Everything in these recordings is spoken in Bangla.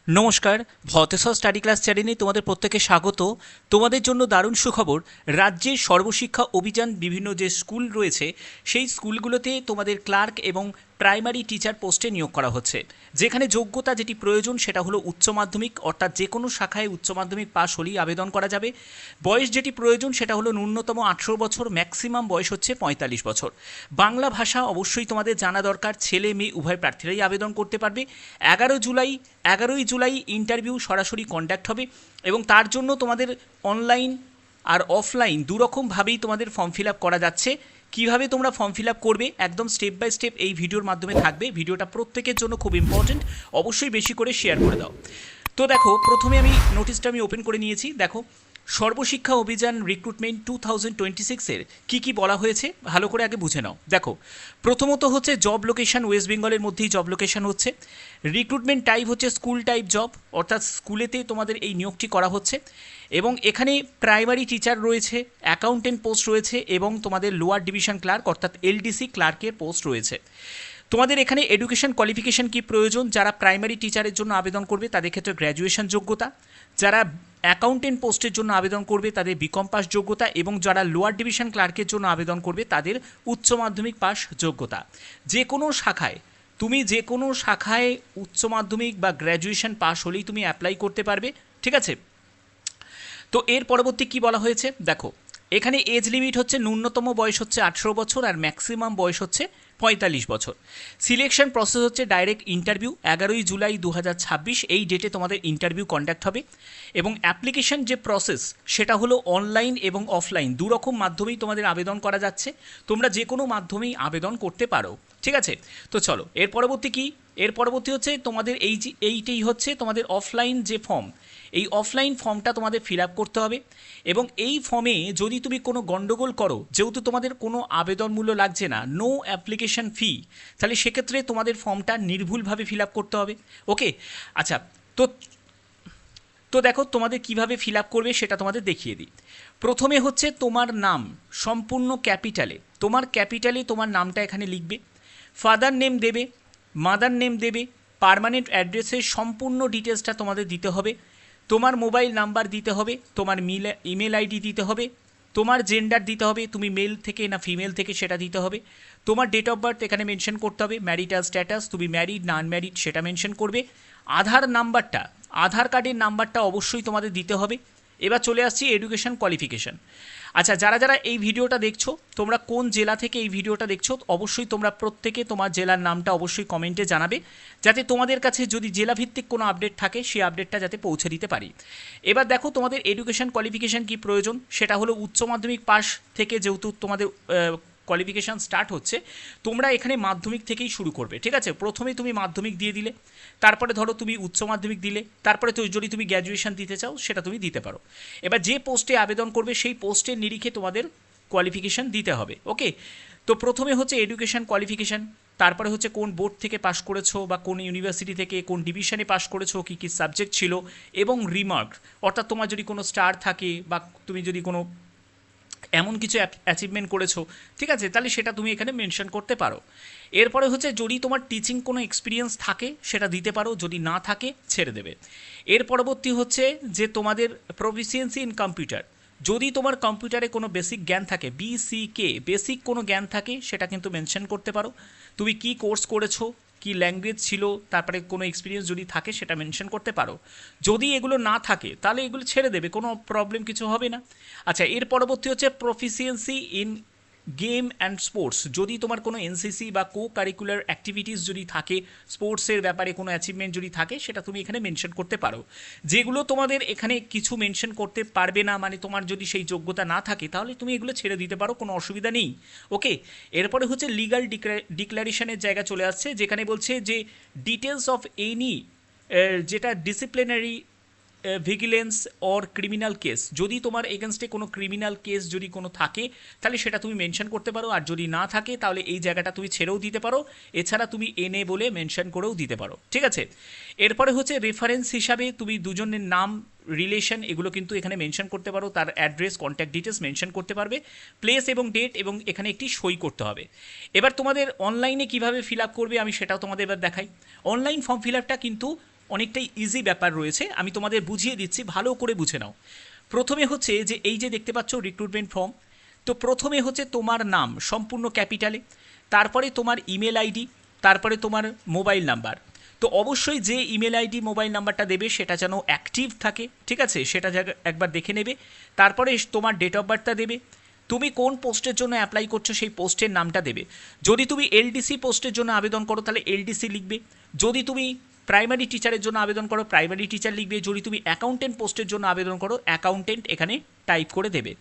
নমস্কার, ভতেশ্বর স্টাডি ক্লাস চ্যানেলে তোমাদের প্রত্যেকে স্বাগত। তোমাদের জন্য দারুণ সুখবর, রাজ্যের সর্বশিক্ষা অভিযান বিভিন্ন যে স্কুল রয়েছে সেই স্কুলগুলোতে তোমাদের ক্লার্ক এবং প্রাইমারি টিচার পোস্টে নিয়োগ করা হচ্ছে। যেখানে যোগ্যতা যেটি প্রয়োজন সেটা হলো উচ্চ মাধ্যমিক, অর্থাৎ যে কোনো শাখায় উচ্চ মাধ্যমিক পাশ হলেই আবেদন করা যাবে। বয়স যেটি প্রয়োজন সেটা হলো ন্যূনতম 18 বছর, ম্যাক্সিমাম বয়স হচ্ছে 45 বছর। বাংলা ভাষা অবশ্যই তোমাদের জানা দরকার, ছেলে মেয়ে উভয় প্রার্থীরাই আবেদন করতে পারবে। 11ই জুলাই ইন্টারভিউ সরাসরি কন্ডাক্ট হবে এবং তার জন্য তোমাদের অনলাইন আর অফলাইন দুরকমভাবেই তোমাদের ফর্ম ফিল আপ করা যাচ্ছে। কিভাবে তোমরা ফর্ম ফিল আপ করবে একদম স্টেপ বাই স্টেপ এই ভিডিওর মাধ্যমে থাকবে। ভিডিওটা প্রত্যেকের জন্য খুব ইম্পর্টেন্ট, অবশ্যই বেশি করে শেয়ার করে দাও। তো দেখো, প্রথমে আমি নোটিশটা ওপেন করে নিয়েছি। দেখো, সর্বশিক্ষা অভিযান রিক্রুটমেন্ট 2026-এর কী বলা হয়েছে ভালো করে আগে বুঝে নাও। দেখো, প্রথমত হচ্ছে জব লোকেশন, ওয়েস্ট বেঙ্গলের মধ্যেই জব লোকেশন হচ্ছে। রিক্রুটমেন্ট টাইপ হচ্ছে স্কুল টাইপ জব, অর্থাৎ স্কুলেতে তোমাদের এই নিয়োগটি করা হচ্ছে। এবং এখানে প্রাইমারি টিচার রয়েছে, অ্যাকাউন্টেন্ট পোস্ট রয়েছে এবং তোমাদের লোয়ার ডিভিশন ক্লার্ক অর্থাৎ এলডিসি ক্লার্কের পোস্ট রয়েছে। তোমাদের এখানে এডুকেশন কোয়ালিফিকেশন কি প্রয়োজন? যারা প্রাইমারি টিচারের জন্য আবেদন করবে তাদের ক্ষেত্রে গ্র্যাজুয়েশন যোগ্যতা, যারা অ্যাকাউন্টেন্ট পোস্টের জন্য আবেদন করবে তাদের বিকম পাস যোগ্যতা এবং যারা লোয়ার ডিভিশন ক্লার্কের জন্য আবেদন করবে তাদের উচ্চ মাধ্যমিক পাস যোগ্যতা। যে কোনো শাখায় উচ্চ মাধ্যমিক বা গ্র্যাজুয়েশন পাস হলেই তুমি অ্যাপ্লাই করতে পারবে, ঠিক আছে? তো এর পরবর্তী কি বলা হয়েছে দেখো, এখানে এজ লিমিট হচ্ছে ন্যূনতম বয়স হচ্ছে 18 বছর আর ম্যাক্সিমাম বয়স হচ্ছে 45 বছর। সিলেকশন প্রসেস হচ্ছে ডাইরেক্ট ইন্টারভিউ। 11ই জুলাই 2026 এই ডেটে তোমাদের ইন্টারভিউ কন্ডাক্ট হবে এবং অ্যাপ্লিকেশন যে প্রসেস সেটা হলো অনলাইন এবং অফলাইন দুরকম মাধ্যমেই তোমাদের আবেদন করা যাচ্ছে। তোমরা যে কোনো মাধ্যমেই আবেদন করতে পারো, ঠিক আছে? তো চলো, এর পরবর্তী কি? এর পরবর্তী হচ্ছে তোমাদের এইটাই হচ্ছে তোমাদের অফলাইন যে ফর্ম, এই অফলাইন ফর্মটা তোমাদের ফিল আপ করতে হবে এবং এই ফর্মে যদি তুমি কোনো গণ্ডগোল করো, যেহেতু তোমাদের কোনো আবেদন মূল্য লাগছে না, নো অ্যাপ্লিকেশন ফি, তাহলে সেক্ষেত্রে তোমাদের ফর্মটা নির্ভুলভাবে ফিল আপ করতে হবে। ওকে, আচ্ছা। তো তো দেখো, তোমাদের কিভাবে ফিল আপ করবে সেটা তোমাদের দেখিয়ে দিই। প্রথমে হচ্ছে তোমার নাম সম্পূর্ণ ক্যাপিটালে, তোমার নামটা এখানে লিখবে। ফাদার নেম দেবে, মাদার নেম দেবে, পার্মানেন্ট অ্যাড্রেসের সম্পূর্ণ ডিটেলসটা তোমাদের দিতে হবে। তোমার মোবাইল নাম্বার দিতে হবে, তোমার ইমেল আইডি দিতে হবে, তোমার জেন্ডার দিতে হবে, তুমি মেল থেকে না ফিমেল থেকে সেটা দিতে হবে। তোমার ডেট অফ বার্থ এখানে মেনশন করতে হবে, ম্যারিটাল স্ট্যাটাস, তুমি ম্যারিড না আনম্যারিড সেটা মেনশন করবে। আধার কার্ডের নাম্বারটা অবশ্যই তোমাদের দিতে হবে। এবার চলে আসছি এডুকেশন কোয়ালিফিকেশন। আচ্ছা, যারা এই ভিডিওটা দেখছো, তোমরা কোন জেলা থেকে এই ভিডিওটা দেখছো অবশ্যই তোমরা প্রত্যেকে তোমার জেলার নামটা অবশ্যই কমেন্টে জানাবে, যাতে তোমাদের কাছে যদি জেলাভিত্তিক কোনো আপডেট থাকে সেই আপডেটটা যাতে পৌঁছে দিতে পারি। এবার দেখো, তোমাদের এডুকেশন কোয়ালিফিকেশন কি প্রয়োজন সেটা হলো উচ্চ মাধ্যমিক পাস থেকে, যেহেতু তোমাদের কোয়ালিফিকেশান স্টার্ট হচ্ছে, তোমরা এখানে মাধ্যমিক থেকেই শুরু করবে, ঠিক আছে? প্রথমেই তুমি মাধ্যমিক দিয়ে দিলে, তারপরে ধরো তুমি উচ্চ মাধ্যমিক দিলে, তারপরে তো যদি তুমি গ্র্যাজুয়েশন দিতে চাও সেটা তুমি দিতে পারো। এবার যে পোস্টে আবেদন করবে সেই পোস্টের নিরিখে তোমাদের কোয়ালিফিকেশান দিতে হবে। ওকে, তো প্রথমে হচ্ছে এডুকেশন কোয়ালিফিকেশান, তারপরে হচ্ছে কোন বোর্ড থেকে পাশ করেছো বা কোন ইউনিভার্সিটি থেকে কোন ডিভিশনে পাশ করেছো, কী কী সাবজেক্ট ছিল এবং রিমার্ক, অর্থাৎ তোমার যদি কোনো স্টার থাকে বা তুমি যদি কোনো এমন কিছু অ্যাচিভমেন্ট করেছো, ঠিক আছে, তাহলে সেটা তুমি এখানে মেনশন করতে পারো। এরপরে হচ্ছে যদি তোমার টিচিং কোনো এক্সপিরিয়েন্স থাকে সেটা দিতে পারো, যদি না থাকে ছেড়ে দেবে। এর পরবর্তী হচ্ছে যে তোমাদের প্রফিসিয়েন্সি ইন কম্পিউটার, যদি তোমার কম্পিউটারে কোনো বেসিক জ্ঞান থাকে, BCK বেসিক কোনো জ্ঞান থাকে সেটা কিন্তু মেনশন করতে পারো। তুমি কি কোর্স করেছো, কি ল্যাঙ্গুয়েজ ছিল, তারপরে কোনো এক্সপিরিয়েন্স যদি থাকে সেটা মেনশন করতে পারো। যদি এগুলো না থাকে তাহলে এগুলো ছেড়ে দেবে, কোনো প্রবলেম কিছু হবে না। আচ্ছা, এর পরবর্তী হচ্ছে proficiency in game and sports, যদি তোমার কোনো এনসিসি বা কো কারিকুলার অ্যাক্টিভিটিস যদি থাকে, স্পোর্টসের ব্যাপারে কোনো অ্যাচিভমেন্ট যদি থাকে সেটা তুমি এখানে মেনশন করতে পারো। যেগুলো তোমাদের এখানে কিছু মেনশন করতে পারবে না, মানে তোমার যদি সেই যোগ্যতা না থাকে তাহলে তুমি এগুলো ছেড়ে দিতে পারো, কোনো অসুবিধা নেই। ওকে, এরপরে হচ্ছে লিগাল ডিক্লারেশনের জায়গা চলে আসছে, যেখানে বলছে যে ডিটেলস অফ এনি, যেটা disciplinary vigilance or criminal case, যদি তোমার এগেনস্টে কোনো ক্রিমিনাল কেস যদি কোনো থাকে তাহলে সেটা তুমি মেনশন করতে পারো, আর যদি না থাকে তাহলে এই জায়গাটা তুমি ছেড়েও দিতে পারো। এছাড়া তুমি এনএ বলে মেনশন করেও দিতে পারো, ঠিক আছে? এরপরে হচ্ছে রেফারেন্স হিসাবে তুমি দুজনের নাম, রিলেশন এগুলো কিন্তু এখানে মেনশন করতে পারো, তার অ্যাড্রেস, কন্ট্যাক্ট ডিটেলস মেনশন করতে পারবে, প্লেস এবং ডেট, এবং এখানে একটি সই করতে হবে। এবার তোমাদের অনলাইনে কিভাবে ফিল আপ করবে আমি সেটাও তোমাদের এবার দেখাই। অনলাইন ফর্ম ফিল আপটা কিন্তু অনেকটাই ইজি ব্যাপার রয়েছে, আমি তোমাদের বুঝিয়ে দিচ্ছি, ভালো করে বুঝে নাও। প্রথমে হচ্ছে যে এই যে দেখতে পাচ্ছ রিক্রুটমেন্ট ফর্ম, তো প্রথমে হচ্ছে তোমার নাম সম্পূর্ণ ক্যাপিটালে, তারপরে তোমার ইমেল আইডি, তারপরে তোমার মোবাইল নাম্বার। তো অবশ্যই যে ইমেল আইডি মোবাইল নাম্বারটা দেবে সেটা যেন অ্যাক্টিভ থাকে, ঠিক আছে, সেটা একবার দেখে নেবে। তারপরে তোমার ডেট অফ বার্থটা দেবে, তুমি কোন পোস্টের জন্য অ্যাপ্লাই করছো সেই পোস্টের নামটা দেবে। যদি তুমি এলডিসি পোস্টের জন্য আবেদন করো তাহলে এলডিসি লিখবে, যদি তুমি প্রাইমারি টিচারের জন্য আবেদন করো প্রাইমারি টিচার লিখবে, যদি তুমি অ্যাকাউন্টেন্ট পোস্টের জন্য আবেদন করো অ্যাকাউন্টেন্ট এখানে টাইপ করে দেবে।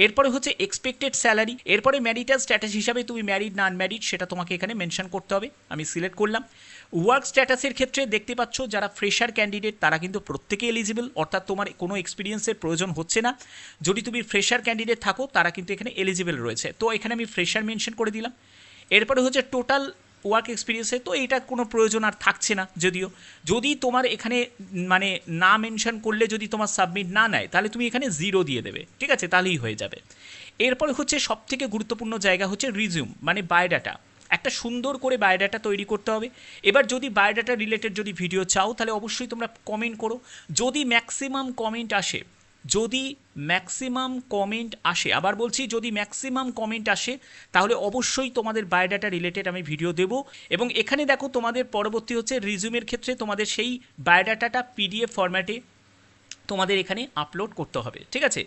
এরপরে হচ্ছে এক্সপেক্টেড স্যালারি, এরপরে ম্যারিটাল স্ট্যাটাস হিসাবে তুমি ম্যারিড না আনম্যারিড সেটা তোমাকে এখানে মেনশন করতে হবে, আমি সিলেক্ট করলাম। ওয়ার্ক স্ট্যাটাসের ক্ষেত্রে দেখতে পাচ্ছ যারা ফ্রেশার ক্যান্ডিডেট তারা কিন্তু প্রত্যেকে এলিজিবল, অর্থাৎ তোমার কোনো এক্সপিরিয়েন্সের প্রয়োজন হচ্ছে না। যদি তুমি ফ্রেশার ক্যান্ডিডেট থাকো তারা কিন্তু এখানে এলিজিবল রয়েছে, তো এখানে আমি ফ্রেশার মেনশন করে দিলাম। এরপরে হচ্ছে টোটাল ওয়ার্ক এক্সপিরিয়েন্সে, তো এটা কোনো প্রয়োজন আর থাকছে না। যদিও যদি তোমার এখানে মানে না মেনশন করলে যদি তোমার সাবমিট না নেয় তাহলে তুমি এখানে 0 দিয়ে দেবে, ঠিক আছে, তাহলেই হয়ে যাবে। এরপরে হচ্ছে সবথেকে গুরুত্বপূর্ণ জায়গা হচ্ছে রিজিউম মানে বায়োডাটা, একটা সুন্দর করে বায়োডাটা তৈরি করতে হবে। এবার যদি বায়োডাটা রিলেটেড যদি ভিডিও চাও তাহলে অবশ্যই তোমরা কমেন্ট করো, যদি ম্যাক্সিমাম কমেন্ট আসে, যদি ম্যাক্সিমাম কমেন্ট আসে, আবার বলছি যদি ম্যাক্সিমাম কমেন্ট আসে তাহলে অবশ্যই তোমাদের বায়োডাটা রিলেটেড আমি ভিডিও দেবো। এবং এখানে দেখো তোমাদের পরবর্তী হচ্ছে রিজিউমের ক্ষেত্রে তোমাদের সেই বায়োডাটাটা পিডিএফ ফরম্যাটে তোমাদের এখানে আপলোড করতে হবে, ঠিক আছে।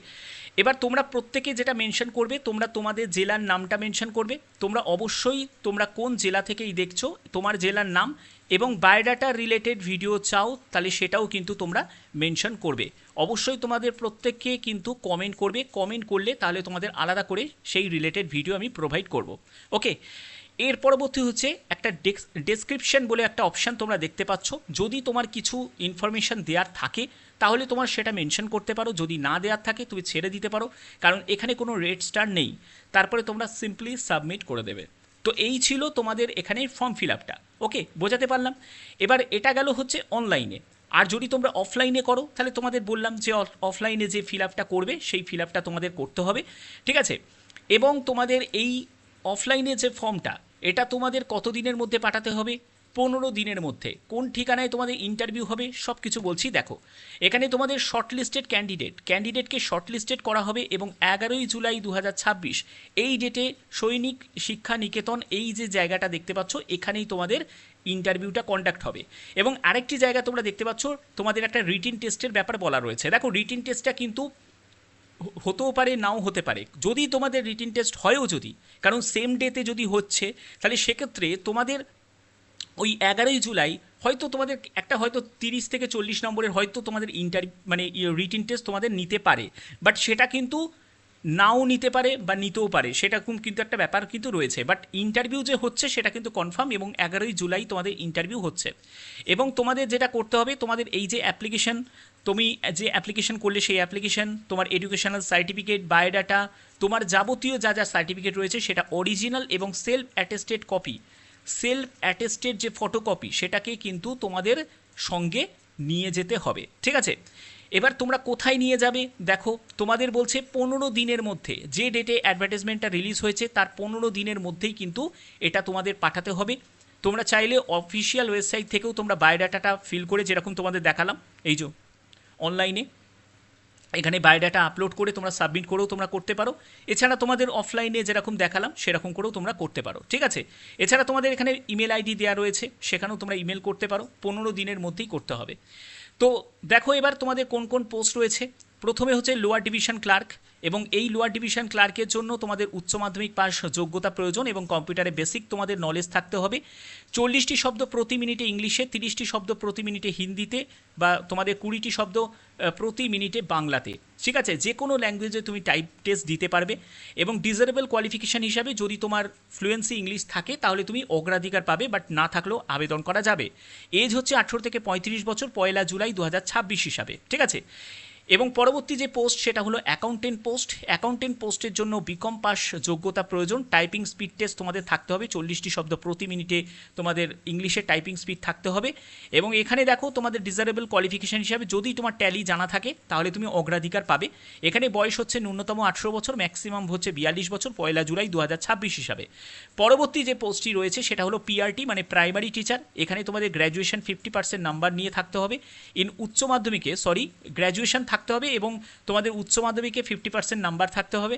এবার তোমরা প্রত্যেকে যেটা মেনশন করবে, তোমরা তোমাদের জেলার নামটা মেনশন করবে, তোমরা অবশ্যই তোমরা কোন জেলা থেকেই দেখছো তোমার জেলার নাম, এবং বায়োডাটা রিলেটেড ভিডিও চাও তাহলে সেটাও কিন্তু তোমরা মেনশন করবে। অবশ্যই তোমাদের প্রত্যেককে কিন্তু কমেন্ট করবে, কমেন্ট করলে তাহলে তোমাদের আলাদা করে সেই রিলেটেড ভিডিও আমি প্রোভাইড করব। ওকে, এর পরবর্তী হচ্ছে একটা ডেসক্রিপশন বলে একটা অপশান তোমরা দেখতে পাচ্ছ, যদি তোমার কিছু ইনফরমেশান দেওয়ার থাকে তাহলে তোমার সেটা মেনশন করতে পারো, যদি না দেওয়ার থাকে তুমি ছেড়ে দিতে পারো, কারণ এখানে কোনো রেড স্টার নেই। তারপরে তোমরা সিম্পলি সাবমিট করে দেবে। তো এই ছিল তোমাদের এখানে ফর্ম ফিল আপটা। ওকে, বোঝাতে পারলাম। এবার এটা গেল হচ্ছে অনলাইনে। আর যদি তোমরা অফলাইনে করো তাহলে তোমাদের বললাম যে অফলাইনে যে ফিল আপটা করবে সেই ফিল আপটা তোমাদের করতে হবে, ঠিক আছে। এবং তোমাদের এই অফলাইনে যে ফর্মটা এটা তোমাদের কত দিনের মধ্যে পাঠাতে হবে? 15 দিনের মধ্যে। কোন ঠিকানায় তোমাদের ইন্টারভিউ হবে সব কিছু বলছি দেখো। এখানে তোমাদের শর্টলিস্টেড ক্যান্ডিডেটকে শর্টলিস্টেড করা হবে এবং 11ই জুলাই 2026 এই ডেটে সৈনিক শিক্ষা নিকেতন এই যে জায়গাটা দেখতে পাচ্ছ এখানেই তোমাদের ইন্টারভিউটা কন্ডাক্ট হবে। এবং আরেকটি জায়গা তোমরা দেখতে পাচ্ছ তোমাদের একটা রিটিন টেস্টের ব্যাপার বলা রয়েছে। দেখো রিটিন টেস্টটা কিন্তু হতেও পারে নাও হতে পারে, যদি তোমাদের রিটিন টেস্ট হয়ও যদি, কারণ সেম ডেতে যদি হচ্ছে তাহলে সেক্ষেত্রে তোমাদের ওই 11ই জুলাই হয়তো তোমাদের একটা হয়তো 30 থেকে 40 নম্বরের হয়তো তোমাদের মানে রিটিন টেস্ট তোমাদের নিতে পারে, বাট সেটা কিন্তু নাও নিতে পারে বা নিতেও পারে, সেটা কিন্তু একটা ব্যাপার কিন্তু রয়েছে। বাট ইন্টারভিউ যে হচ্ছে সেটা কিন্তু কনফার্ম, এবং 11ই জুলাই তোমাদের ইন্টারভিউ হচ্ছে। এবং তোমাদের যেটা করতে হবে, তোমাদের এই যে অ্যাপ্লিকেশন, তুমি যে অ্যাপ্লিকেশন করলে সেই অ্যাপ্লিকেশন, তোমার এডুকেশনাল সার্টিফিকেট, বায়োডাটা, তোমার যাবতীয় যা যা সার্টিফিকেট রয়েছে সেটা অরিজিনাল এবং self attested copy, self attested যে ফটোকপি সেটাকে কিন্তু তোমাদের সঙ্গে নিয়ে যেতে হবে, ঠিক আছে। এবার তোমরা কোথায় নিয়ে যাবে দেখো, তোমাদের বলছে 15 দিনের মধ্যে, যে ডেটে অ্যাডভার্টাইজমেন্টটা রিলিজ হয়েছে তার 15 দিনের মধ্যেই কিন্তু এটা তোমাদের পাঠাতে হবে। তোমরা চাইলে অফিসিয়াল ওয়েবসাইট থেকেও তোমরা বায়োডাটাটা ফিল করে, যেরকম তোমাদের দেখালাম এই যে অনলাইনে, এখানে বায়োডাটা আপলোড করে তোমরা সাবমিট করেও তোমরা করতে পারো। এছাড়া তোমাদের অফলাইনে যেরকম দেখালাম সেরকম করেও তোমরা করতে পারো, ঠিক আছে। এছাড়া তোমাদের এখানে ইমেল আইডি দেওয়া রয়েছে, সেখানেও তোমরা ইমেল করতে পারো, 15 দিনের মধ্যেই করতে হবে। তো দেখো এবার তোমাদের কোন কোন পোস্ট রয়েছে। প্রথমে হচ্ছে লোয়ার ডিভিশন ক্লার্ক, এবং এই লোয়ার ডিভিশন ক্লার্কের জন্য তোমাদের উচ্চ মাধ্যমিক পাস যোগ্যতা প্রয়োজন এবং কম্পিউটারে বেসিক তোমাদের নলেজ থাকতে হবে। 40টি শব্দ প্রতি মিনিটে ইংলিশে, 30টি শব্দ প্রতি মিনিটে হিন্দিতে, বা তোমাদের 20টি শব্দ প্রতি মিনিটে বাংলাতে, ঠিক আছে। যে কোনো ল্যাঙ্গুয়েজে তুমি টাইপ টেস্ট দিতে পারবে। এবং ডিজারেবল কোয়ালিফিকেশান হিসাবে যদি তোমার ফ্লুয়েন্সি ইংলিশ থাকে তাহলে তুমি অগ্রাধিকার পাবে, বাট না থাকলেও আবেদন করা যাবে। এজ হচ্ছে 18 থেকে 35 বছর, 1 জুলাই 2026 হিসাবে, ঠিক আছে। এবং পরবর্তী যে পোস্ট সেটা হলো অ্যাকাউন্টেন্ট পোস্ট। অ্যাকাউন্টেন্ট পোস্টের জন্য বিকম পাস যোগ্যতা প্রয়োজন। টাইপিং স্পিড টেস্ট তোমাদের থাকতে হবে, 40টি শব্দ প্রতি মিনিটে তোমাদের ইংলিশে টাইপিং স্পিড থাকতে হবে। এবং এখানে দেখো তোমাদের ডিজারেবল কোয়ালিফিকেশান হিসাবে যদি তোমার ট্যালি জানা থাকে তাহলে তুমি অগ্রাধিকার পাবে। এখানে বয়স হচ্ছে ন্যূনতম 18 বছর, ম্যাক্সিমাম হচ্ছে 42 বছর, 1 জুলাই 2026 হিসাবে। পরবর্তী যে পোস্টটি রয়েছে সেটা হলো পিআরটি মানে প্রাইমারি টিচার। এখানে তোমাদের গ্র্যাজুয়েশন 50% নাম্বার নিয়ে থাকতে হবে। উচ্চ মাধ্যমিকে গ্র্যাজুয়েশন থাকতে হবে এবং তোমাদের উচ্চ মাধ্যমিকে 50% নাম্বার থাকতে হবে।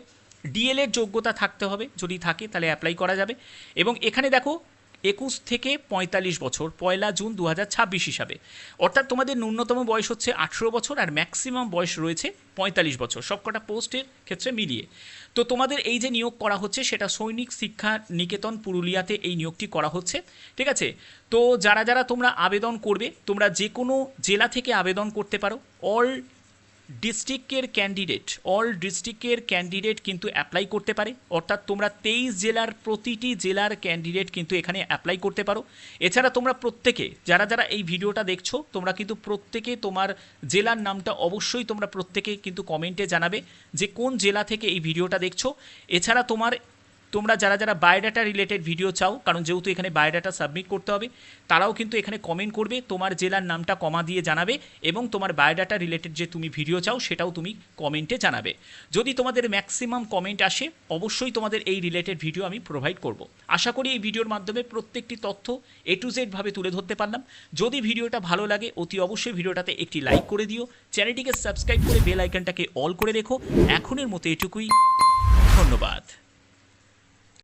ডিএলএড যোগ্যতা থাকতে হবে, যদি থাকে তাহলে অ্যাপ্লাই করা যাবে। এবং এখানে দেখো 21 থেকে 45 বছর, 1 জুন 2026 হিসাবে। অর্থাৎ তোমাদের ন্যূনতম বয়স হচ্ছে 18 বছর আর ম্যাক্সিমাম বয়স রয়েছে 45 বছর, সবকটা পোস্টের ক্ষেত্রে মিলিয়ে। তো তোমাদের এই যে নিয়োগ করা হচ্ছে সেটা সৈনিক শিক্ষা নিকেতন পুরুলিয়াতে এই নিয়োগটি করা হচ্ছে, ঠিক আছে। তো যারা যারা তোমরা আবেদন করবে, তোমরা যে কোনো জেলা থেকে আবেদন করতে পারো। অল ডিস্ট্রিক্টের ক্যান্ডিডেট কিন্তু অ্যাপ্লাই করতে পারে। অর্থাৎ তোমরা 23 জেলার প্রতিটি জেলার ক্যান্ডিডেট কিন্তু এখানে অ্যাপ্লাই করতে পারো। এছাড়া তোমরা প্রত্যেকে যারা যারা এই ভিডিওটা দেখছো তোমরা কিন্তু প্রত্যেকে তোমার জেলার নামটা অবশ্যই তোমরা প্রত্যেকে কিন্তু কমেন্টে জানাবে যে কোন জেলা থেকে এই ভিডিওটা দেখছো। এছাড়া তোমরা যারা যারা বায়োডাটা রিলেটেড ভিডিও চাও, কারণ যেহেতু এখানে বায়োডাটা সাবমিট করতে হবে, তারাও কিন্তু এখানে কমেন্ট করবে, তোমার জেলার নামটা কমা দিয়ে জানাবে এবং তোমার বায়োডাটা রিলেটেড যে তুমি ভিডিও চাও সেটাও তুমি কমেন্টে জানাবে। যদি তোমাদের ম্যাক্সিমাম কমেন্ট আসে অবশ্যই তোমাদের এই রিলেটেড ভিডিও আমি প্রোভাইড করব। আশা করি এই ভিডিওর মাধ্যমে প্রত্যেকটি তথ্য A to Z ভাবে তুলে ধরতে পারলাম। যদি ভিডিওটা ভালো লাগে অতি অবশ্যই ভিডিওটাতে একটি লাইক করে দিও, চ্যানেলটিকে সাবস্ক্রাইব করে বেল আইকনটাকে অল করে রেখো। এখনের মতো এটুকুই, ধন্যবাদ।